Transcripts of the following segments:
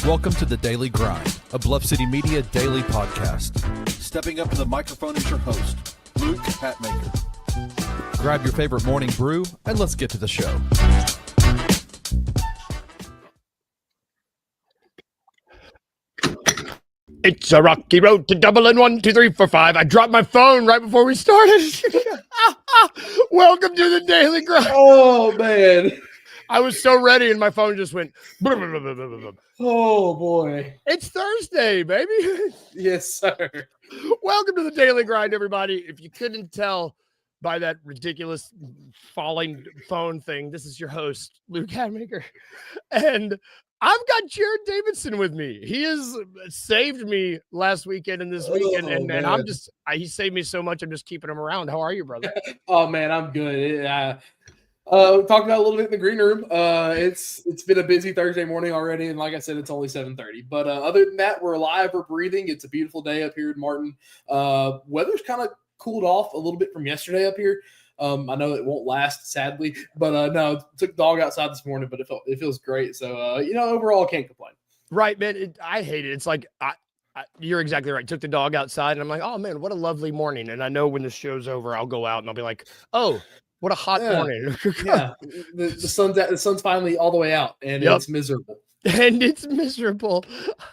Welcome to The Daily Grind, a Bluff City Media daily podcast. Stepping up to the microphone is your host, Luke Hatmaker. Grab your favorite morning brew, and let's get to the show. It's a rocky road to Dublin, 1, 2, 3, 4, 5. I dropped my phone right before we started. Welcome to The Daily Grind. Oh, man. I was so ready, and my phone just went. Blah, blah, blah, blah, blah, blah. Oh, boy. It's Thursday, baby. Yes, sir. Welcome to The Daily Grind, everybody. If you couldn't tell by that ridiculous falling phone thing, this is your host, Luke Hatmaker. And I've got Jared Davidson with me. He has saved me last weekend and this weekend, and I'm just he saved me so much. I'm just keeping him around. How are you, brother? Oh, man, I'm good. We talked about it a little bit in the green room. It's been a busy Thursday morning already, and like I said, it's only 7:30. But other than that, we're alive, we're breathing. It's a beautiful day up here in Martin. Weather's kind of cooled off a little bit from yesterday up here. I know it won't last, sadly, but no, took the dog outside this morning, but it feels great. So overall, can't complain. Right, man. I hate it. It's like you're exactly right. Took the dog outside, and I'm like, oh man, what a lovely morning. And I know when the show's over, I'll go out and I'll be like, oh, what a hot morning. Yeah, the sun's finally all the way out, and It's miserable. And it's miserable.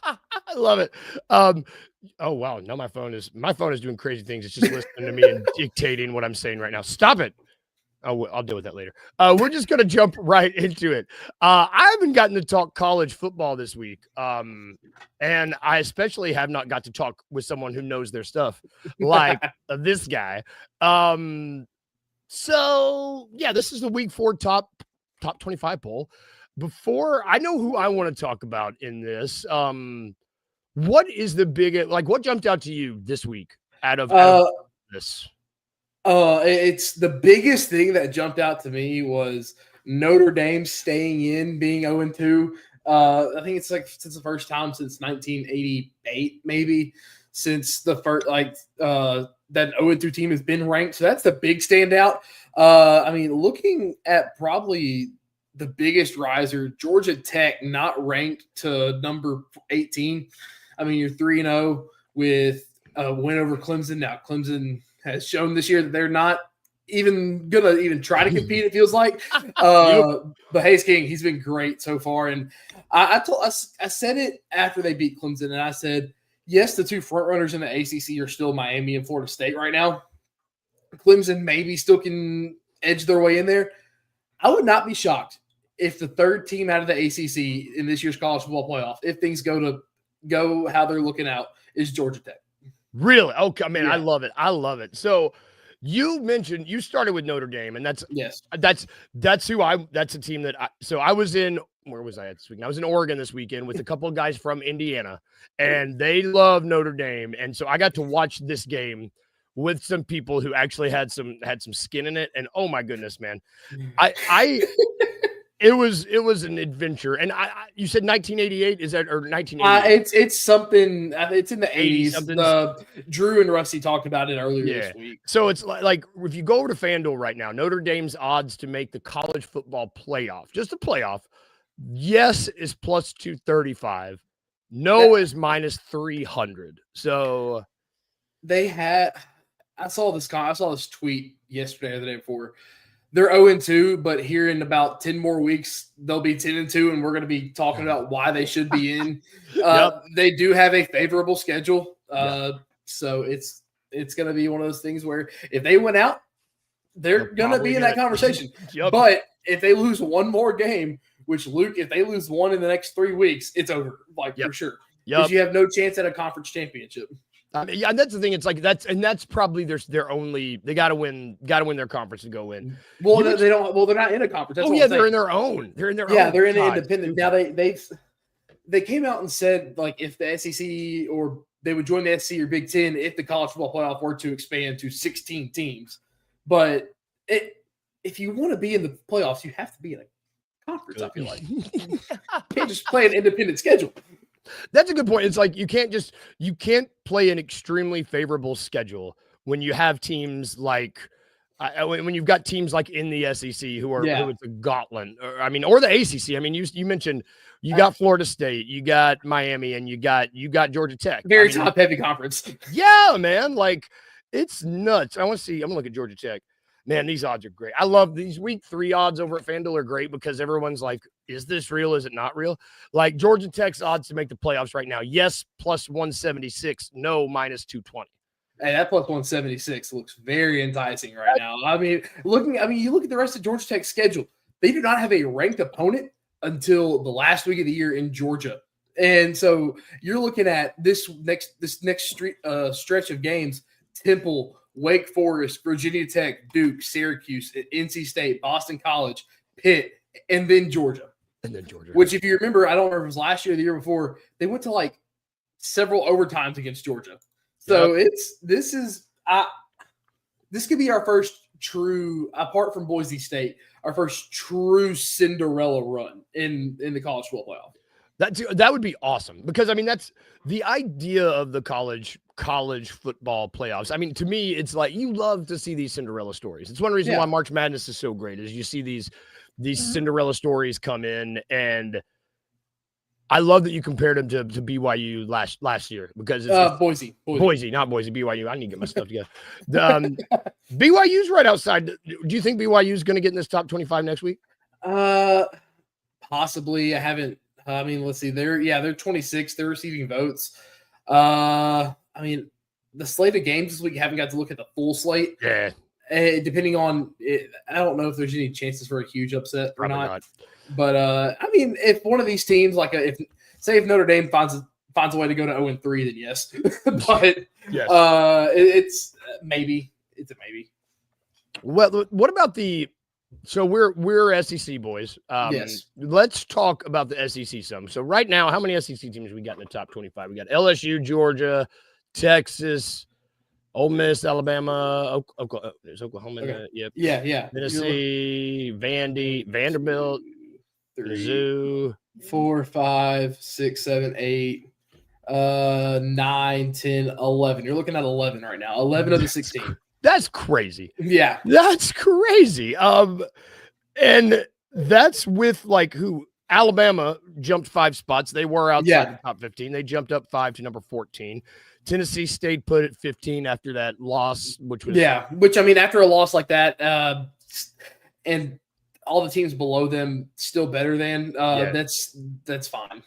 I love it. Oh wow, now my phone is doing crazy things. It's just listening to me and dictating what I'm saying right now. Stop it. I'll deal with that later. We're just gonna jump right into it. I haven't gotten to talk college football this week, and I especially have not got to talk with someone who knows their stuff like this guy. So yeah, this is the week 4 top 25 poll. Before I know who I want to talk about in this, what is the biggest, what jumped out to you this week out of this? It's the biggest thing that jumped out to me was Notre Dame staying in, being 0-2. I think it's since the first time since 1988, maybe, since the first that 0-2 team has been ranked. So that's the big standout. Looking at probably the biggest riser, Georgia Tech not ranked to number 18. You're 3-0 with a win over Clemson. Now, Clemson has shown this year that they're not even going to even try to compete, it feels like. But Hayes King, he's been great so far. And I said it after they beat Clemson, and I said, yes, the two front runners in the ACC are still Miami and Florida State right now. Clemson maybe still can edge their way in there. I would not be shocked if the third team out of the ACC in this year's college football playoff, if things go how they're looking out, is Georgia Tech. Really? Okay, man, yeah. I love it. So you mentioned you started with Notre Dame, and that's a team that I was in. Where was I at this week? I was in Oregon this weekend with a couple of guys from Indiana, and they love Notre Dame. And so I got to watch this game with some people who actually had some skin in it. And oh my goodness, man, it was an adventure. And you said 1988, is that, or 1988? It's something. It's in the 80s. Drew and Rusty talked about it earlier this week. So it's like if you go over to FanDuel right now, Notre Dame's odds to make the college football playoff, just a playoff. Yes is plus 235. No is minus 300. So they had. I saw this tweet yesterday or the day before. they're 0-2, but here in about 10 more weeks, they'll be 10-2, and we're going to be talking about why they should be in. They do have a favorable schedule. So it's going to be one of those things where if they win out, they're going to be in that conversation. But if they lose one more game, which Luke, if they lose one in the next 3 weeks, it's over, for sure. Because you have no chance at a conference championship. Yeah, that's the thing. It's like that's probably their only. They got to win their conference to go in. Well, they don't. Well, they're not in a conference. That's they're in their own. They're in their own. Yeah, they're in the independent. Now they came out and said like if the SEC or they would join the SEC or Big Ten if the college football playoff were to expand to 16 teams. But if you want to be in the playoffs, you have to be in a conference. I feel like you can't just play an independent schedule. That's a good point. It's like you can't play an extremely favorable schedule when you have teams like when you've got teams like in the SEC who it's a gauntlet, or the ACC. I mean, you mentioned you got Florida State, you got Miami, and you got Georgia Tech. Very top heavy conference. Yeah, man. Like it's nuts. I'm gonna look at Georgia Tech. Man, these odds are great. I love these week 3 odds over at FanDuel are great because everyone's like, is this real? Is it not real? Like Georgia Tech's odds to make the playoffs right now. Yes, plus 176. No, minus 220. Hey, that plus 176 looks very enticing right now. You look at the rest of Georgia Tech's schedule. They do not have a ranked opponent until the last week of the year in Georgia. And so you're looking at this next stretch of games, Temple, Wake Forest, Virginia Tech, Duke, Syracuse, NC State, Boston College, Pitt, and then Georgia. Which, if you remember, I don't remember if it was last year or the year before, they went to like several overtimes against Georgia. So this could be our first true, apart from Boise State, our first true Cinderella run in the college football playoff. That would be awesome because that's the idea of the college football playoffs. I mean, to me, it's like you love to see these Cinderella stories. It's one reason why March Madness is so great is you see these Cinderella stories come in, and I love that you compared them to BYU last year because it's Boise, not Boise, BYU. I need to get my stuff together. BYU's right outside. Do you think BYU is going to get in this top 25 next week? Possibly. I haven't. Let's see. They're 26. They're receiving votes. The slate of games this week, you haven't got to look at the full slate. Yeah. Depending on it, I don't know if there's any chances for a huge upset or not. But if one of these teams, if Notre Dame finds a way to go to 0-3, then yes. But yes. It's maybe. It's a maybe. Well, what about the? So we're SEC boys. Yes. Let's talk about the SEC some. So right now, how many SEC teams we got in the top 25? We got LSU, Georgia, Texas, Ole Miss, Alabama, Oklahoma. There's Oklahoma in that. Yep. Yeah. Tennessee, Vandy, Vanderbilt, Mizzou. 4, 5, 6, 7, 8, 9, 10, 11. You're looking at 11 right now. 11 of the 16. That's crazy. Yeah. That's crazy. And that's with who Alabama jumped 5 spots. They were outside the top 15. They jumped up 5 to number 14. Tennessee State put at 15 after that loss, which after a loss like that, and all the teams below them still better than that's fine.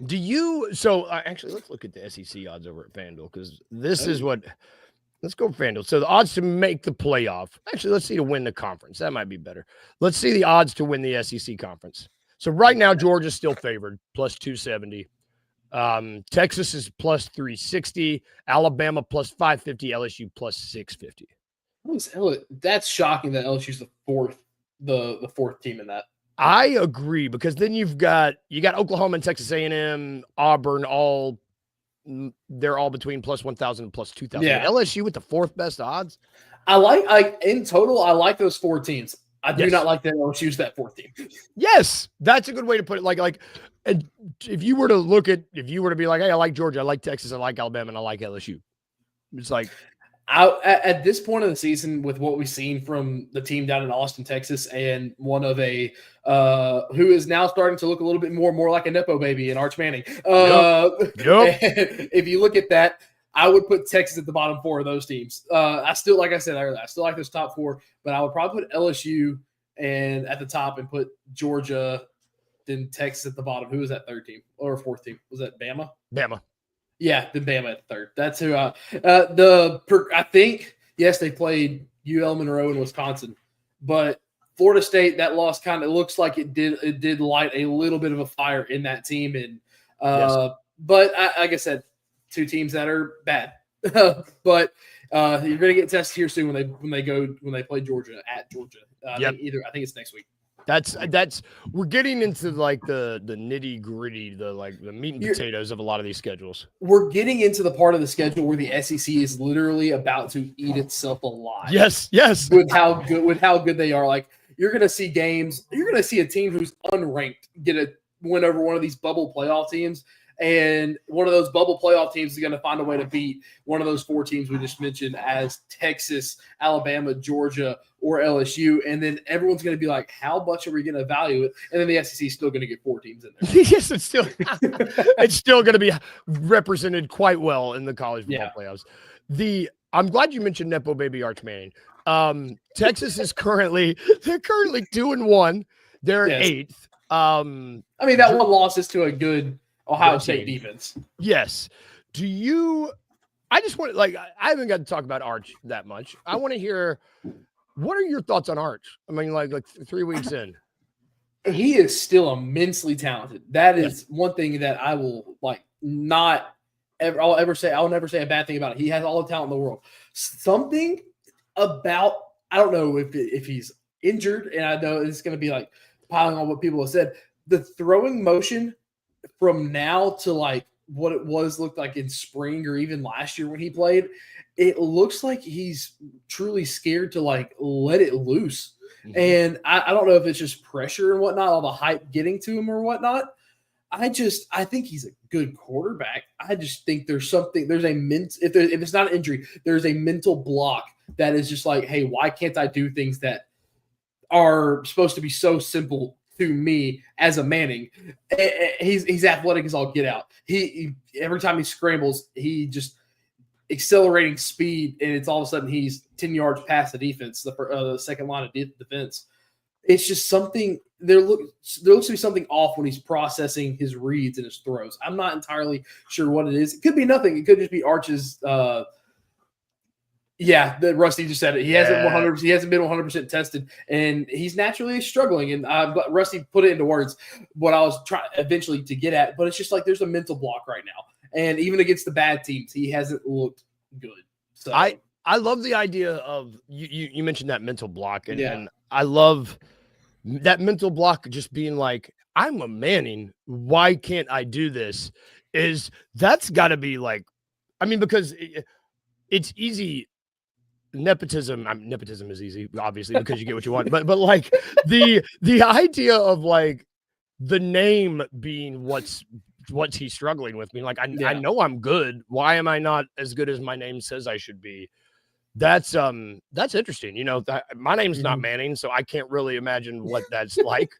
Actually, let's look at the SEC odds over at FanDuel because this is what. Let's go FanDuel. So the odds to make the playoff. Actually, let's see to win the conference. That might be better. Let's see the odds to win the SEC conference. So right now, Georgia's still favored, plus 270. Texas is plus 360. Alabama plus 550. LSU plus 650. That's shocking that LSU's the fourth team in that. I agree because then you got Oklahoma and Texas A&M, Auburn, they're all between plus 1,000 and plus 2,000. Yeah. LSU with the 4th best odds. I like in total. I like those 4 teams. I do not like that LSU's that 4th team. Yes, that's a good way to put it. And if you were to be like, hey, I like Georgia, I like Texas, I like Alabama, and I like LSU. It's like at this point of the season, with what we've seen from the team down in Austin, Texas, and one of who is now starting to look a little bit more like a Nepo baby in Arch Manning. Yep. If you look at that, I would put Texas at the bottom 4 of those teams. I still, like I said earlier, I still like those top 4, but I would probably put LSU and at the top and put Georgia, then Texas at the bottom. Who was that third team or fourth team? Was that Bama? Bama. Yeah, then Bama at third. That's who. I think yes, they played UL Monroe in Wisconsin, but Florida State, that loss kind of looks like it did light a little bit of a fire in that team. And but like I said, 2 teams that are bad. But you're going to get tested here soon when they play Georgia at Georgia. I think it's next week. That's we're getting into like the nitty gritty, the meat and potatoes of a lot of these schedules. We're getting into the part of the schedule where the SEC is literally about to eat itself alive. Yes. With how good they are. Like, you're going to see games. You're going to see a team who's unranked get a win over one of these bubble playoff teams. And one of those bubble playoff teams is going to find a way to beat one of those 4 teams we just mentioned as Texas, Alabama, Georgia, or LSU. And then everyone's going to be like, how much are we going to value it? And then the SEC is still going to get 4 teams in there. Yes, it's still going to be represented quite well in the college football playoffs. I'm glad you mentioned Nepo Baby Arch Manning. Texas is currently 2-1. They're 8th. I mean, that one loss is to a good Ohio State defense. Yes. I just want I haven't got to talk about Arch that much. I want to hear, what are your thoughts on Arch? I mean, like 3 weeks in. He is still immensely talented. That is one thing that I will I'll never say a bad thing about it. He has all the talent in the world. Something about, I don't know if he's injured, and I know it's going to be like piling on what people have said. The throwing motion from now to what it looked like in spring or even last year when he played, it looks like he's truly scared to let it loose. Mm-hmm. And I don't know if it's just pressure and whatnot, all the hype getting to him or whatnot. I think he's a good quarterback. I just think if it's not an injury, there's a mental block that is just like, hey, why can't I do things that are supposed to be so simple to me as a Manning? He's athletic as all get out. He every time he scrambles, he just accelerating speed, and it's all of a sudden he's 10 yards past the defense, the second line of defense. It's just something there looks to be something off when he's processing his reads and his throws. I'm not entirely sure what it is. It could be nothing. It could just be Arch's. That Rusty just said it. He hasn't been 100% tested, and he's naturally struggling. And but Rusty put it into words what I was trying eventually to get at. But it's just like there's a mental block right now, and even against the bad teams, he hasn't looked good. So I love the idea of you mentioned that mental block, and I love that mental block just being like, I'm a Manning. Why can't I do this? That's got to be because it's easy. Nepotism is easy, obviously, because you get what you want. But the idea of the name being what's he's struggling with, being I know I'm good. Why am I not as good as my name says I should be? That's interesting. My name's not Manning, so I can't really imagine what that's like.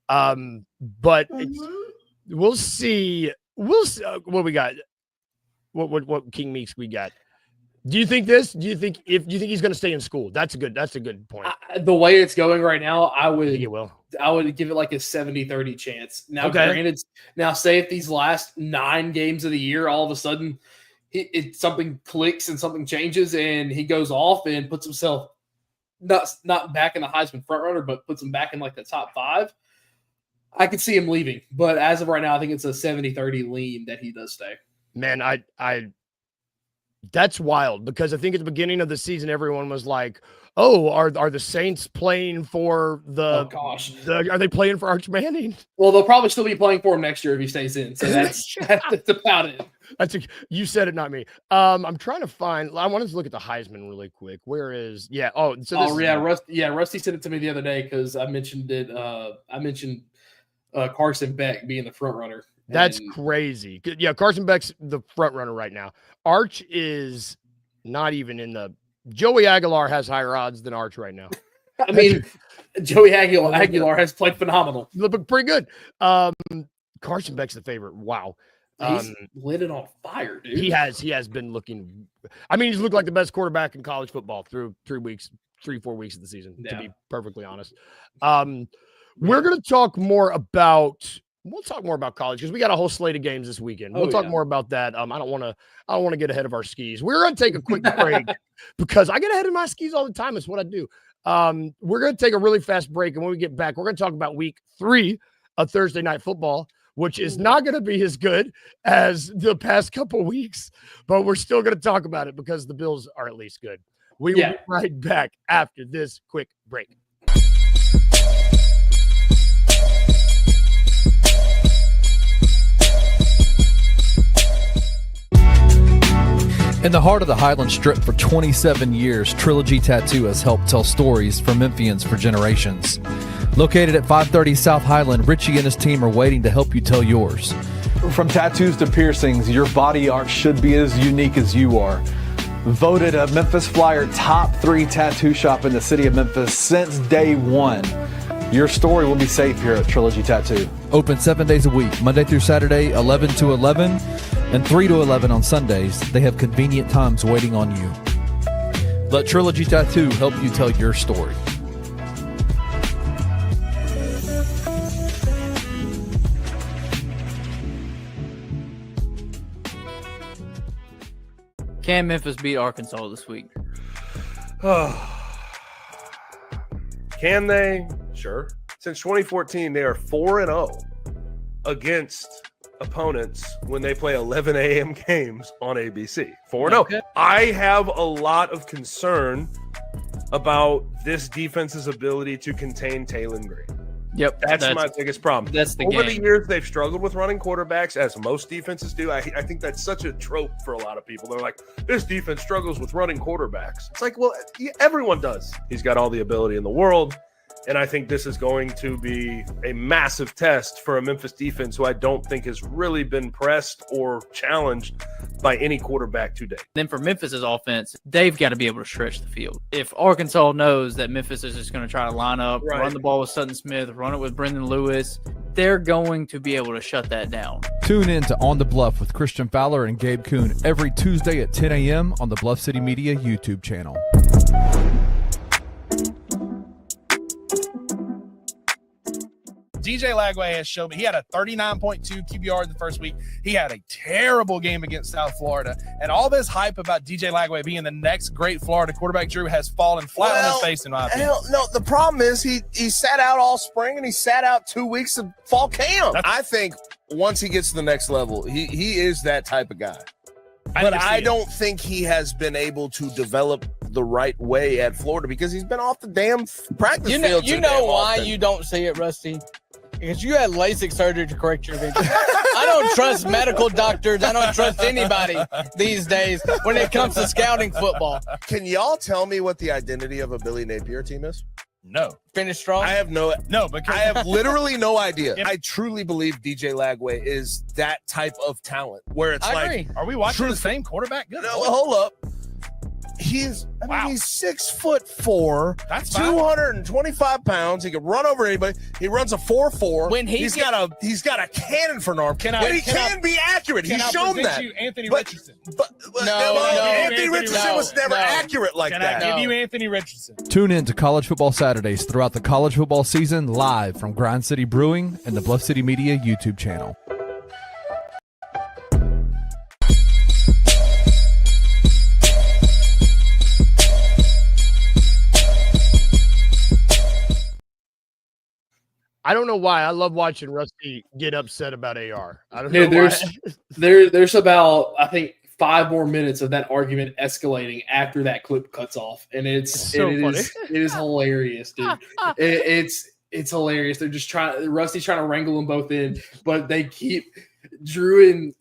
But we'll see. What we got. What King Meeks we got. Do you think he's going to stay in school? That's a good point. The way it's going right now, I would give it like a 70-30 chance. Now, Granted, say if these last 9 games of the year, all of a sudden something clicks and something changes and he goes off and puts himself not back in the Heisman frontrunner, but puts him back in the top 5. I could see him leaving, but as of right now, I think it's a 70-30 lean that he does stay. Man, that's wild, because I think at the beginning of the season, everyone was like, "Oh, are the Saints playing for the? Oh gosh, are they playing for Arch Manning?" Well, they'll probably still be playing for him next year if he stays in. So that's about it. You said it, not me. I'm trying to find. I wanted to look at the Heisman really quick. Where is? Yeah. Oh, Rusty sent it to me the other day because I mentioned it. I mentioned Carson Beck being the front runner. That's crazy. Yeah, Carson Beck's the front runner right now. Arch is not even in the. Joey Aguilar has higher odds than Arch right now. I mean, Joey Aguilar has played phenomenal. Look pretty good. Carson Beck's the favorite. Wow. He's lit it on fire, dude. He has been looking. I mean, he's looked like the best quarterback in college football through 4 weeks of the season. To be perfectly honest, we're going to talk more about. We'll talk more about college because we got a whole slate of games this weekend. We'll talk more about that. I don't want to get ahead of our skis. We're going to take a quick break because I get ahead of my skis all the time. It's what I do. We're going to take a really fast break, and when we get back, we're going to talk about week 3 of Thursday Night Football, which is not going to be as good as the past couple weeks, but we're still going to talk about it because the Bills are at least good. We will be right back after this quick break. In the heart of the Highland Strip for 27 years, Trilogy Tattoo has helped tell stories for Memphians for generations. Located at 530 South Highland, Richie and his team are waiting to help you tell yours. From tattoos to piercings, your body art should be as unique as you are. Voted a Memphis Flyer top 3 tattoo shop in the city of Memphis since day one. Your story will be safe here at Trilogy Tattoo. Open 7 days a week, Monday through Saturday, 11 to 11, and 3 to 11 on Sundays. They have convenient times waiting on you. Let Trilogy Tattoo help you tell your story. Can Memphis beat Arkansas this week? Can they? Sure. Since 2014, they are 4-0 against opponents when they play 11 a.m. games on ABC. 4-0. Okay. I have a lot of concern about this defense's ability to contain Taylon Green. Yep. That's my biggest problem. That's the Over game. the years, they've struggled with running quarterbacks, as most defenses do. I think that's such a trope for a lot of people. They're like, this defense struggles with running quarterbacks. It's like, well, everyone does. He's got all the ability in the world. And I think this is going to be a massive test for a Memphis defense who I don't think has really been pressed or challenged by any quarterback today. Then for Memphis's offense, they've got to be able to stretch the field. If Arkansas knows that Memphis is just going to try to line up, run the ball with Sutton Smith, run it with Brendan Lewis, they're going to be able to shut that down. Tune in to On the Bluff with Christian Fowler and Gabe Kuhn every Tuesday at 10 a.m. on the Bluff City Media YouTube channel. DJ Lagway has shown me he had a 39.2 QBR in the first week. He had a terrible game against South Florida. And all this hype about DJ Lagway being the next great Florida quarterback, Drew, has fallen flat on his face, in my opinion. No, the problem is he sat out all spring and he sat out 2 weeks of fall camp. I think once he gets to the next level, he is that type of guy. But I don't think he has been able to develop the right way at Florida because he's been off the damn practice field. You know why you don't see it, Rusty? Because you had LASIK surgery to correct your vision. I don't trust medical doctors. I don't trust anybody these days when it comes to scouting football. Can y'all tell me what the identity of a Billy Napier team is? No. Finish strong? I have because I have literally no idea. I truly believe DJ Lagway is that type of talent where it's I agree. Are we watching the same quarterback? Good. No, hold up. He's 6'4". That's fine. 225 pounds. He can run over anybody. He runs a 4.4. When he's got a cannon for an arm. He can be accurate. He's shown that. You Anthony Richardson. Anthony Richardson was never accurate like that. Can I give you Anthony Richardson? Tune in to College Football Saturdays throughout the college football season live from Grind City Brewing and the Bluff City Media YouTube channel. I don't know why. I love watching Rusty get upset about AR. I don't know why. There's about, I think, 5 more minutes of that argument escalating after that clip cuts off, and it is hilarious, dude. It's hilarious. They're just Rusty's trying to wrangle them both in, but they keep Drew and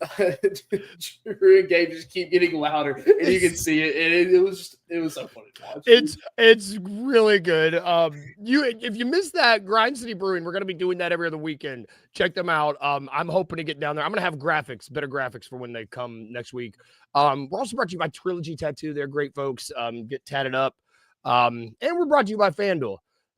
Gabe just keep getting louder, and you can see it. And it was so funny to watch. It's really good. If you missed that, Grind City Brewing, we're gonna be doing that every other weekend. Check them out. I'm hoping to get down there. I'm gonna have better graphics for when they come next week. We're also brought to you by Trilogy Tattoo. They're great folks. Get tatted up. And we're brought to you by FanDuel.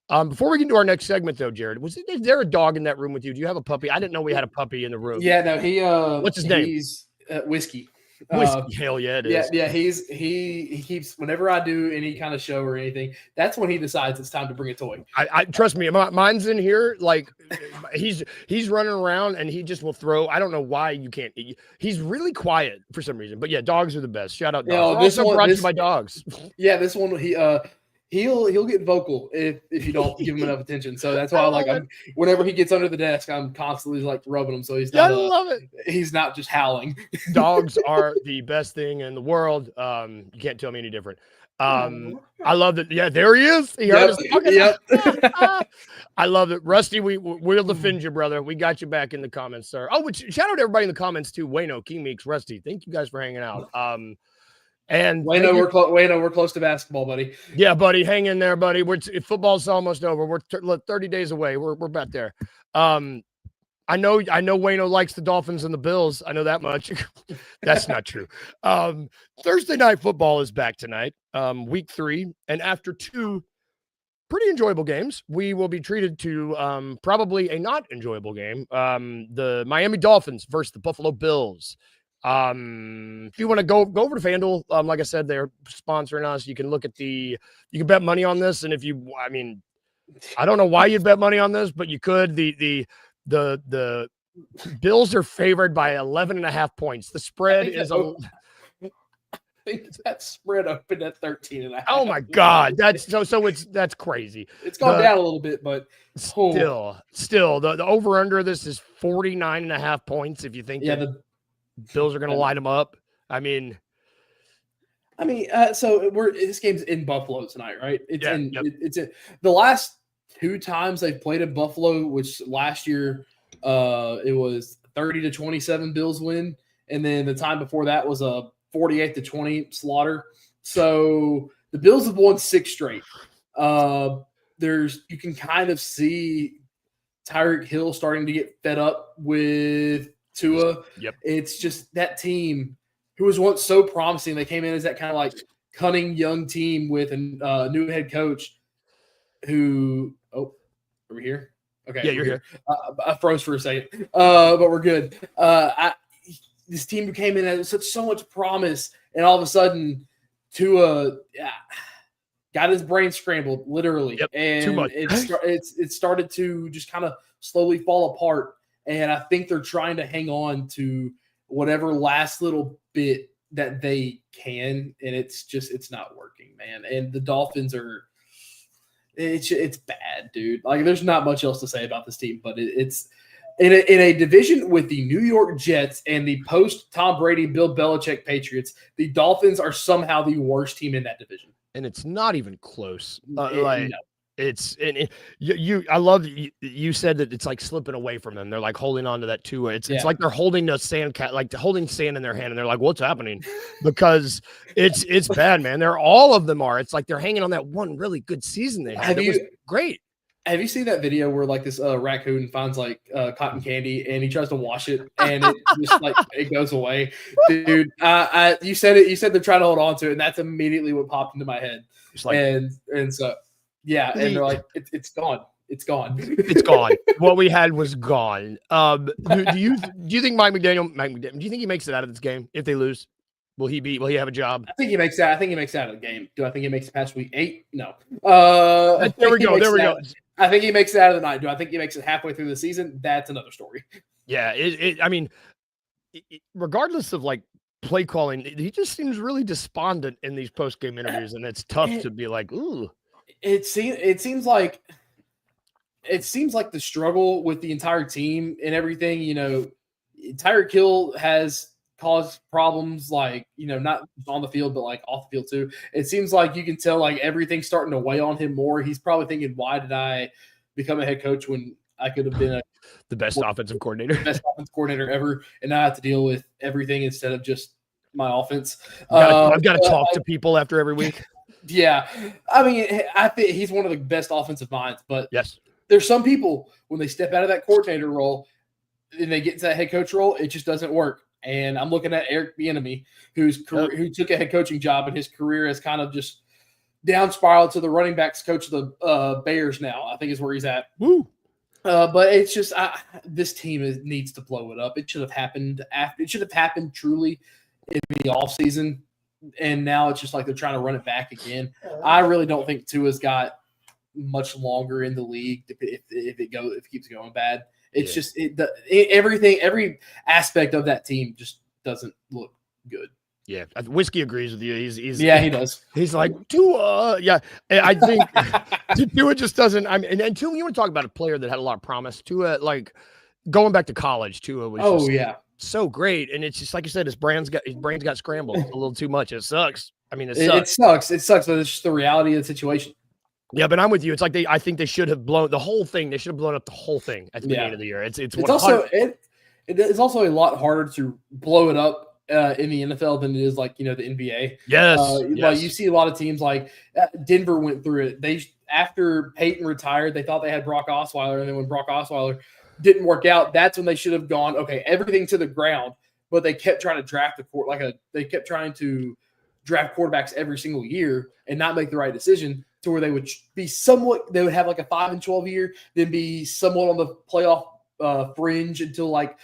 Before we get into our next segment, though, Jared, is there a dog in that room with you? Do you have a puppy? I didn't know we had a puppy in the room. Yeah, no, he. What's his name? He's Whiskey. Whiskey. Hell yeah, it is. Yeah. He keeps whenever I do any kind of show or anything. That's when he decides it's time to bring a toy. I trust me. Mine's in here. Like he's running around and he just will throw. I don't know why you can't. He's really quiet for some reason. But yeah, dogs are the best. Shout out dogs. This also one, brought to you by dogs. Yeah, this one he'll get vocal if you don't give him enough attention. So that's why whenever he gets under the desk, I'm constantly like rubbing him. So he's not. I love it. He's not just howling. Dogs are the best thing in the world. You can't tell me any different. I love it. Yeah, there he is. He heard us talking. Yep. I love it. Rusty, we'll defend you, brother. We got you back in the comments, sir. Oh, shout out to everybody in the comments too. Wayno, King Meeks, Rusty. Thank you guys for hanging out. And Wayno, we're close to basketball, buddy. Yeah, buddy, hang in there, buddy. Football's almost over. We're 30 days away. We're about there. I know Wayno likes the Dolphins and the Bills. I know that much. That's not true. Thursday night football is back tonight, week 3, and after 2 pretty enjoyable games, we will be treated to probably a not enjoyable game. The Miami Dolphins versus the Buffalo Bills. If you want to go over to FanDuel, like I said, they're sponsoring us. You can look at you can bet money on this. And I don't know why you'd bet money on this, but you could. The Bills are favored by 11.5 points. The spread is I think that spread opened at 13.5. Oh my God. That's that's crazy. It's gone down a little bit, but still the over under this is 49.5 points. If you think the Bills are going to light them up. So this game's in Buffalo tonight, right? It's the last 2 times they've played in Buffalo, which last year it was 30-27 Bills win, and then the time before that was a 48-20 slaughter. So the Bills have won 6 straight. You can kind of see Tyreek Hill starting to get fed up with Tua. Yep. It's just that team who was once so promising. They came in as that kind of like cunning young team with a new head coach who are we here? Okay. Yeah, you're here. I froze for a second. But we're good. This team came in as so much promise, and all of a sudden Tua got his brain scrambled, literally. Yep. And too much. It started to just kind of slowly fall apart. And I think they're trying to hang on to whatever last little bit that they can, and it's not working, man. And the Dolphins it's bad, dude. Like, there's not much else to say about this team, but it's in a division with the New York Jets and the post Tom Brady, Bill Belichick Patriots. The Dolphins are somehow the worst team in that division, and it's not even close. No. I love that you said that it's like slipping away from them. They're like holding on to that too. It's like they're holding a sand cat, like holding sand in their hand, and they're like, "What's happening?" Because it's bad, man. All of them are. It's like they're hanging on that one really good season they had. It was great. Have you seen that video where like this raccoon finds like cotton candy and he tries to wash it and it just like it goes away, dude? You said it. You said they're trying to hold on to it, and that's immediately what popped into my head. Like, and so. Yeah, and they're like, it's gone. It's gone. It's gone. What we had was gone. Do you think Mike McDaniel? Do you think he makes it out of this game if they lose? Will he have a job? I think he makes that. I think he makes it out of the game. Do I think he makes it past week 8? No. There we go. I think he makes it out of the night. Do I think he makes it halfway through the season? That's another story. Yeah. Regardless of like play calling, he just seems really despondent in these post game interviews, and it's tough to be like, ooh. It seems like the struggle with the entire team and everything. Tyreek Hill has caused problems, like, not on the field, but like off the field too. It seems like you can tell like everything's starting to weigh on him more. He's probably thinking, why did I become a head coach when I could have been the best offensive coordinator ever, and I have to deal with everything instead of just my offense. I've got to talk to people after every week. Yeah. I think he's one of the best offensive minds, but yes, there's some people when they step out of that coordinator role and they get into that head coach role, it just doesn't work. And I'm looking at Eric Bieniemy, who took a head coaching job, and his career has kind of just down spiral to the running backs coach of the Bears now, I think is where he's at. Woo. But it's just this team needs to blow it up. It should have happened truly in the offseason, and now it's just like they're trying to run it back again. I really don't think Tua's got much longer in the league if it keeps going bad. It's just every aspect of that team just doesn't look good. Yeah, Whiskey agrees with you. He does. He's like Tua. Yeah, I think Tua just doesn't. I mean, and Tua, you want to talk about a player that had a lot of promise. Tua, like going back to college, Tua was so great, and it's just like you said, his brain's got scrambled a little too much. It sucks. I mean, it sucks. It sucks, but it's just the reality of the situation. Yeah, but I'm with you. It's like I think they should have blown the whole thing. They should have blown up the whole thing at the beginning of the year. It's also it's also a lot harder to blow it up in the NFL than it is like the NBA. Yes, Like you see a lot of teams like Denver went through it. They after Peyton retired, they thought they had Brock Osweiler, and then when Brock Osweiler didn't work out, that's when they should have gone everything to the ground. But they kept trying to draft they kept trying to draft quarterbacks every single year and not make the right decision to where they would be they would have like a 5-12 year, then be somewhat on the playoff fringe until like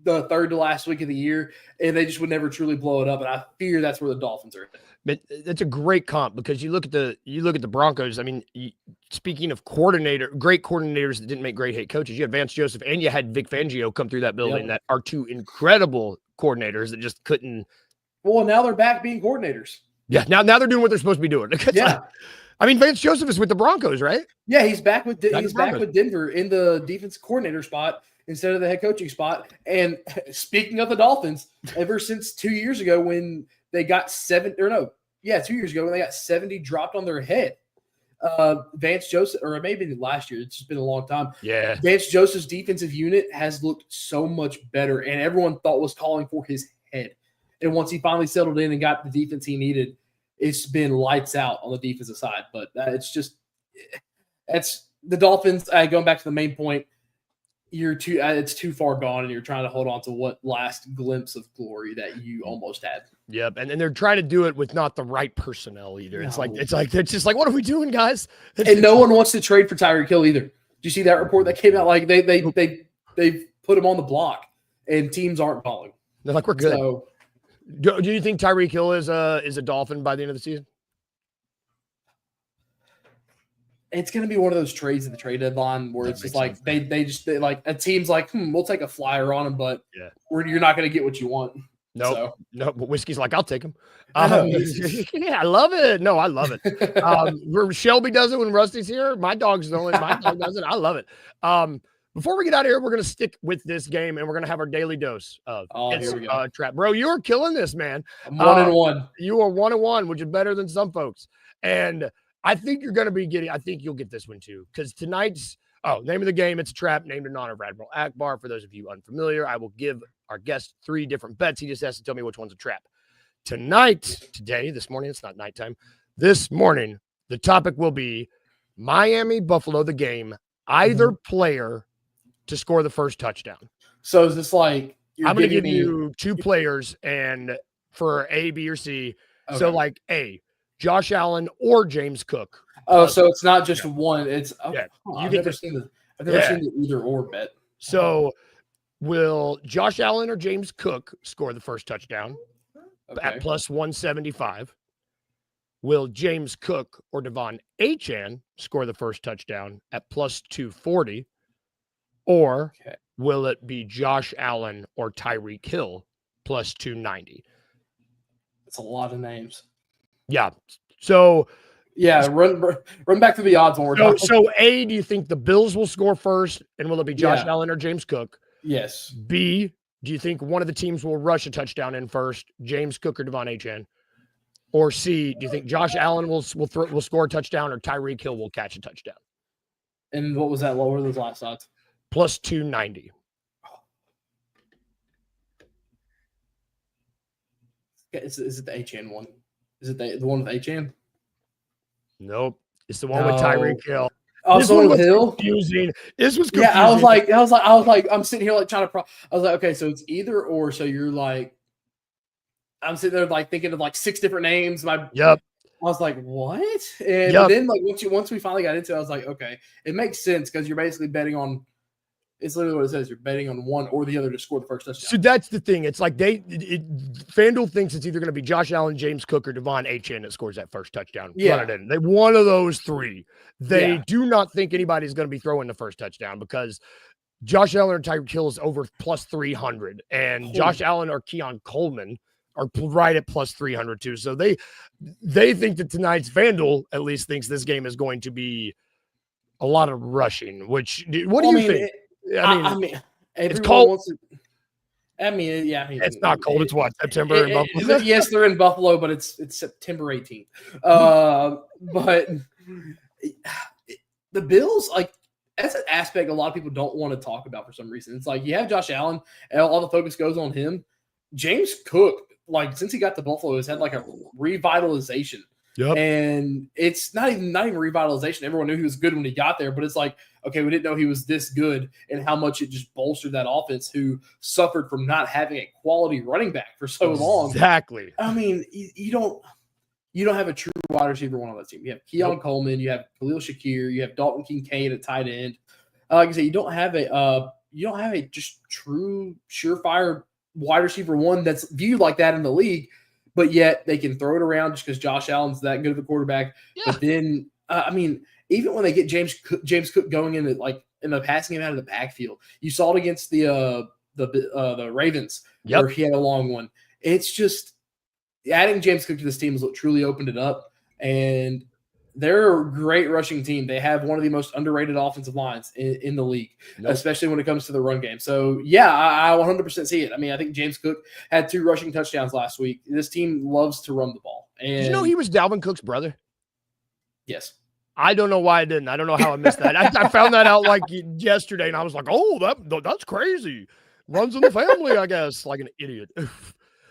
the third to last week of the year, and they just would never truly blow it up. And I fear that's where the Dolphins are. But that's a great comp because you look at the Broncos. I mean, speaking of great coordinators that didn't make great head coaches, you had Vance Joseph and you had Vic Fangio come through that building. That are two incredible coordinators that just couldn't. Well, now they're back being coordinators. Yeah, now they're doing what they're supposed to be doing. Yeah. I mean, Vance Joseph is with the Broncos, right? Yeah, he's back with Denver in the defense coordinator spot instead of the head coaching spot. And speaking of the Dolphins, ever since 2 years ago when they got 2 years ago when they got 70 dropped on their head, Vance Joseph, or maybe last year, it's just been a long time. Yeah, Vance Joseph's defensive unit has looked so much better, and everyone thought was calling for his head. And once he finally settled in and got the defense he needed, it's been lights out on the defensive side. But it's the Dolphins. Going back to the main point, it's too far gone, and you're trying to hold on to what last glimpse of glory that you almost had. Yep, and they're trying to do it with not the right personnel either. No. It's just like what are we doing, guys? And no one wants to trade for Tyreek Hill either. Did you see that report that came out? Like they put him on the block, and teams aren't calling. They're like, we're good. So, do you think Tyreek Hill is a Dolphin by the end of the season? It's going to be one of those trades at the trade deadline where it's just like they like a team's like, we'll take a flyer on him, but you're not going to get what you want. No, but Whiskey's like, I'll take him. Yeah, I love it. No, I love it. Shelby does it when Rusty's here. My dog does it. I love it. Before we get out of here, we're going to stick with this game, and we're going to have our daily dose of here we go. Trap. Bro, you are killing this, man. I'm 1-1. You are 1-1, which is better than some folks. And I think you're going to be I think you'll get this one too, because tonight's name of the game, it's a trap named in honor of Admiral Akbar. For those of you unfamiliar, I will give our guest 3 different bets. He just has to tell me which one's a trap. This morning, it's not nighttime. This morning, the topic will be Miami Buffalo, the game, either player to score the first touchdown. So is this like I'm going to give you 2 players and for A, B, or C. Okay. So like A, Josh Allen or James Cook. Oh, so it's not just one. It's I've never seen the either or bet. So will Josh Allen or James Cook score the first touchdown at plus 175? Will James Cook or Devon Achane score the first touchdown at plus 240? Or will it be Josh Allen or Tyreek Hill plus 290? It's a lot of names. Yeah. So run back to the odds one more time. So A, do you think the Bills will score first, and will it be Josh Allen or James Cook? Yes. B, do you think one of the teams will rush a touchdown in first, James Cook or Devon Achane? Or C, do you think Josh Allen will score a touchdown or Tyreek Hill will catch a touchdown? And what was that? What were those last odds? Plus 290. Is it the Achane one? Is it the one with Achane? Nope. It's the one with Tyreek Hill. Oh, this one with Hill? Confusing. This was confusing. Yeah, I was like, I'm sitting here like trying to I was like, okay, so it's either or. So you're like, I'm sitting there like thinking of like 6 different names. Yep. I was like, what? And but then like once we finally got into it, I was like, okay, it makes sense because you're basically betting on. It's literally what it says. You're betting on one or the other to score the first touchdown. So that's the thing. It's like FanDuel thinks it's either going to be Josh Allen, James Cook, or Devon Achane that scores that first touchdown. Yeah. Run it in. They one of those three. They do not think anybody's going to be throwing the first touchdown because Josh Allen or Tyreek Hill is over plus 300, and Josh Allen or Keon Coleman are right at plus 300 too. So they think that tonight's FanDuel at least thinks this game is going to be a lot of rushing. Which what do you think? I mean, it's cold. It's not cold. It's what, September in Buffalo? Yes, they're in Buffalo, but it's September 18th. But the Bills, like, that's an aspect a lot of people don't want to talk about for some reason. It's like you have Josh Allen, and all the focus goes on him. James Cook, like, since he got to Buffalo, has had like a revitalization. Yep. And it's not even revitalization. Everyone knew he was good when he got there, but it's like, okay, we didn't know he was this good and how much it just bolstered that offense who suffered from not having a quality running back for so long. Exactly. I mean, you don't have a true wide receiver one on that team. You have Keon Coleman, you have Khalil Shakir, you have Dalton Kincaid at tight end. Like I said, you don't have a just true surefire wide receiver one that's viewed like that in the league. But yet they can throw it around just because Josh Allen's that good of a quarterback. Yeah. But then, I mean, even when they get James Cook going in the passing game out of the backfield, you saw it against the Ravens where he had a long one. It's just adding James Cook to this team has truly opened it up, and they're a great rushing team. They have one of the most underrated offensive lines in the league, especially when it comes to the run game. So, yeah, I 100% see it. I mean, I think James Cook had 2 rushing touchdowns last week. This team loves to run the ball. And did you know he was Dalvin Cook's brother? Yes. I don't know why I didn't. I don't know how I missed that. I found that out like yesterday, and I was like, oh, that's crazy. Runs in the family, I guess, like an idiot.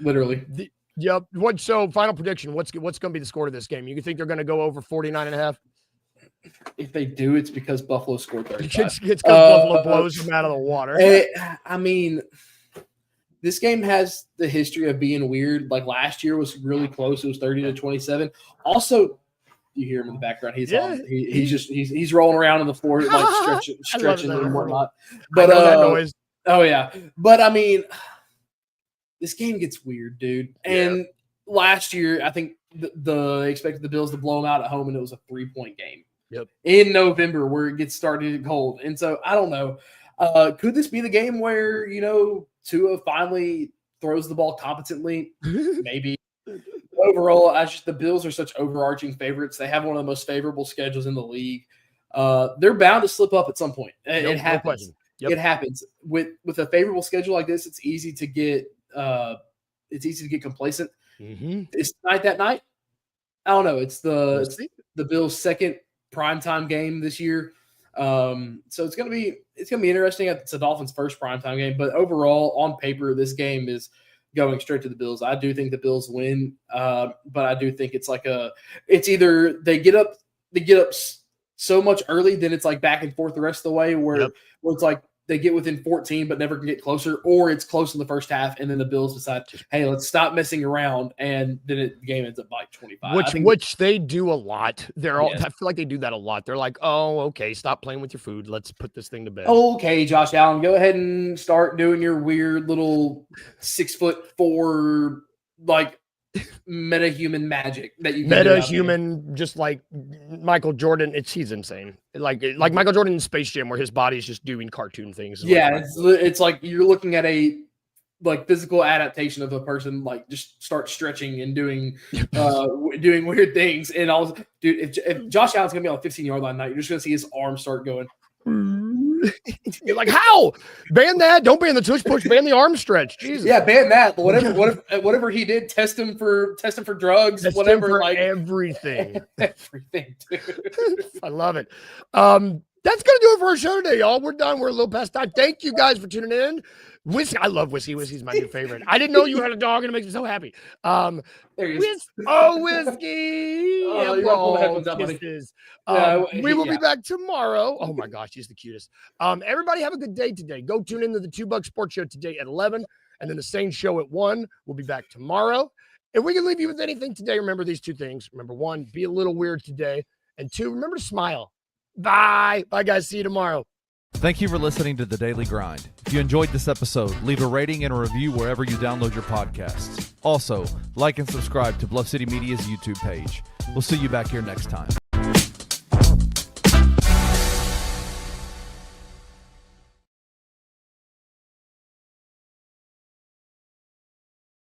Literally. Yep. So final prediction, what's going to be the score of this game? You think they're going to go over 49.5? If they do, it's because Buffalo scored 35. It's because Buffalo blows them out of the water. I mean, this game has the history of being weird. Like last year was really close. It was 30-27. Also, you hear him in the background. He's rolling around on the floor, like stretching and whatnot. But that noise. Oh yeah. But I mean, this game gets weird, dude. And last year, I think they expected the Bills to blow them out at home, and it was a 3-point game. Yep. In November, where it gets started cold. And so I don't know. Could this be the game where, Tua finally throws the ball competently? Maybe. Overall, the Bills are such overarching favorites. They have one of the most favorable schedules in the league. They're bound to slip up at some point. It happens. It happens. With a favorable schedule like this, it's easy to get complacent. Mm-hmm. Is tonight that night? I don't know. It's the Bills' second primetime game this year. So it's gonna be interesting. It's the Dolphins' first primetime game, but overall, on paper, this game is going straight to the Bills. I do think the Bills win, but I do think it's either they get up so much early, then it's like back and forth the rest of the way, where it's like they get within 14 but never can get closer, or it's close in the first half and then the Bills decide, hey, let's stop messing around, and then the game ends up by 25. Which they do a lot. I feel like they do that a lot. They're like, oh, okay, stop playing with your food. Let's put this thing to bed. Okay, Josh Allen, go ahead and start doing your weird little 6'4" like meta-human magic that you meta-human, just like Michael Jordan. He's insane. Like Michael Jordan in Space Jam, where his body's just doing cartoon things. Yeah, it's like you're looking at a physical adaptation of a person, like just start stretching and doing doing weird things. And all, dude, if Josh Allen's gonna be on the 15-yard line tonight, you're just gonna see his arms start going. You're like, how? Ban that. Don't ban the tush push. Ban the arm stretch. Jesus. Yeah, ban that. Whatever he did, test him for drugs. Test whatever. Him for everything. Everything, dude. I love it. That's gonna do it for our show today, y'all. We're done. We're a little past time. Thank you guys for tuning in. Whiskey, I love Whiskey. Whiskey's my new favorite. I didn't know you had a dog, and it makes me so happy. There he is. Whiskey. We will be back tomorrow. Oh my gosh, he's the cutest. Everybody have a good day today. Go tune into the $2 Sports Show today at 11, and then the same show at 1. We'll be back tomorrow. If we can leave you with anything today, remember these two things. Remember, 1, be a little weird today. And 2, remember to smile. Bye. Bye, guys. See you tomorrow. Thank you for listening to The Daily Grind. If you enjoyed this episode, leave a rating and a review wherever you download your podcasts. Also, like and subscribe to Bluff City Media's YouTube page. We'll see you back here next time.